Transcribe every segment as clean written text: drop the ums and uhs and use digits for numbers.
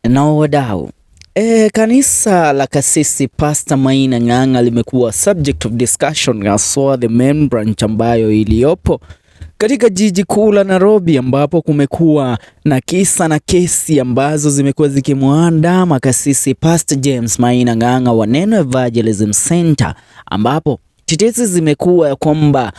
Na wadau, kanisa la kasisi Pastor Maina Nganga limekuwa subject of discussion haswa the main branch ambayo iliyopo katika jiji kuu la Nairobi, ambapo kumekuwa na kisa na kesi ambazo zimekuwa zikimwandama kasisi Pastor James Maina Nganga wa Neno Evangelism Center, ambapo tetesi zimekuwa ya kwamba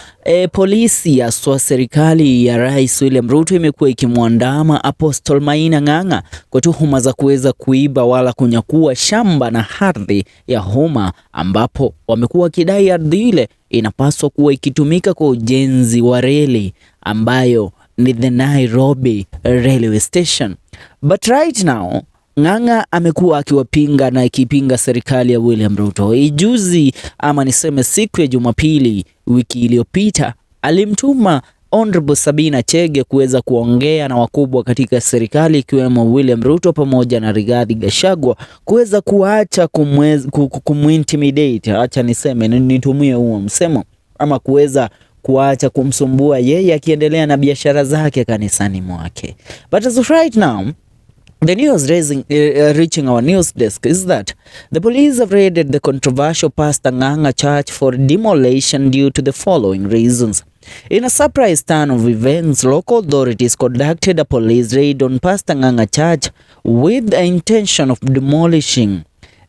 polisi ya serikali ya Rais William Ruto imekuwa ikimwandama Apostle Maina Nganga kwa tuhuma za kuweza kuiba wala kunyakua shamba na ardhi ya umma, ambapo wamekuwa wakidai ardhi ile inapaswa kuwa ikitumika kwa ujenzi wa reli ambayo ni the Nairobi Railway Station. But right now Nganga amekuwa akiwapinga na ikipinga serikali ya William Ruto. Ijuzi ama niseme siku ya Jumapili wiki iliyopita alimtuma Honorable Sabina Chege kuweza kuongea na wakubwa katika serikali ikiwemo William Ruto pamoja na Rigathi Gachagua kuweza kuacha kumintimidate, acha niseme nitumie huo msemo, ama kuweza kuacha kumsumbua yeye akiendelea na biashara zake kanisani mwake. But as of right now, the news reaching our news desk is that the police have raided the controversial Pastor Nganga church for demolition due to the following reasons. In a surprise turn of events, local authorities conducted a police raid on Pastor Nganga church with the intention of demolishing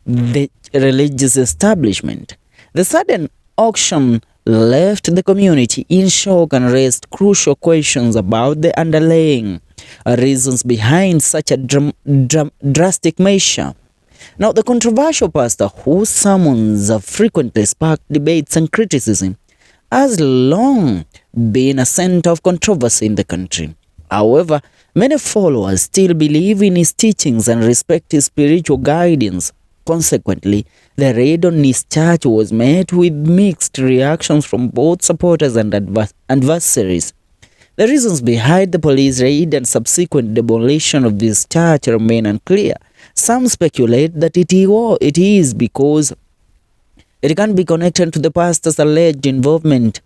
the religious establishment. The sudden action left the community in shock and raised crucial questions about the underlying reasons behind such a drastic measure. Now, the controversial pastor, whose sermons have frequently sparked debates and criticism, has long been a center of controversy in the country. However, many followers still believe in his teachings and respect his spiritual guidance. Consequently, the raid on his church was met with mixed reactions from both supporters and adversaries. The reasons behind the police raid and subsequent demolition of this church remain unclear. Some speculate that it is because it can be connected to the pastor's alleged involvement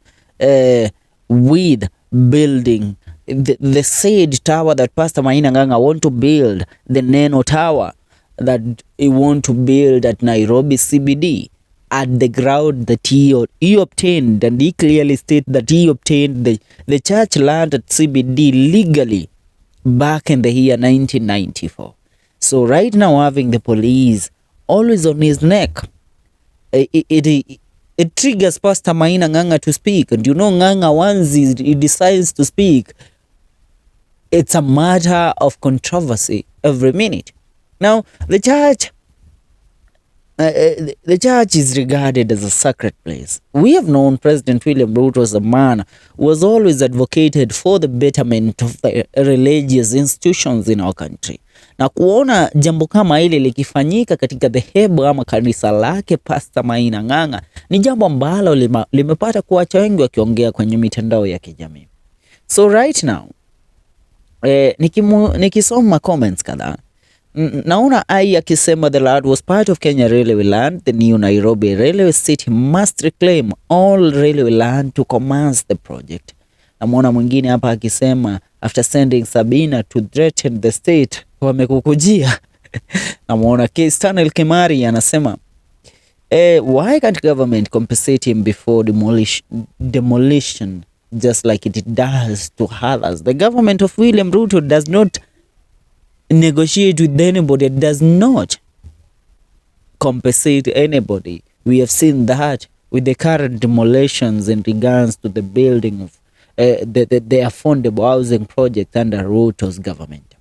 with building the said tower that Pastor Maina Nganga want to build, the Neno Tower that he want to build at Nairobi CBD, at the ground that he obtained, and he clearly state that he obtained the church land at CBD legally back in the year 1994. So right now, having the police always on his neck, it triggers Pastor Maina Nganga to speak. And you know, Nganga, once he decides to speak, it's a matter of controversy every minute. Now, the church is regarded as a sacred place. We have known President William Ruto as a man who has always advocated for the betterment of the religious institutions in our country. Na kuona jambo kama hili likifanyika katika dhehebu ama kanisa lake Pastor Maina Nganga ni jambo ambalo limepata kuacha wengi wakiongea kwenye mitandao ya kijamii. So right now, nikisoma comments kadhaa, naona ai akisema the land was part of Kenya Railway land. The new Nairobi Railway City must reclaim all railway land to commence the project. Namwona mwingine hapa akisema after sending Sabina to threaten the state, wamekukujia. Namwona Stanley Kimari anasema why can't government compensate him before demolition just like it does to others? The government of William Ruto does not negotiate with anybody, does not compensate anybody. We have seen that with the current demolitions in regards to the building of the affordable housing project under Ruto's government.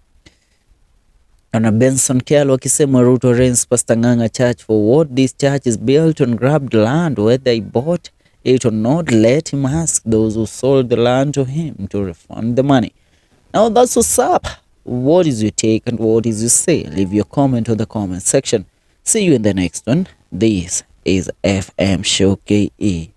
And Benson Kialo akisema Ruto rents Pastor Nganga church for what this church is built on grabbed land, whether he bought it or not. Let him ask those who sold the land to him to refund the money. Now that's what's up. What is your take and what is your say? Leave your comment on the comment section. See you in the next one. This is FM Show KE.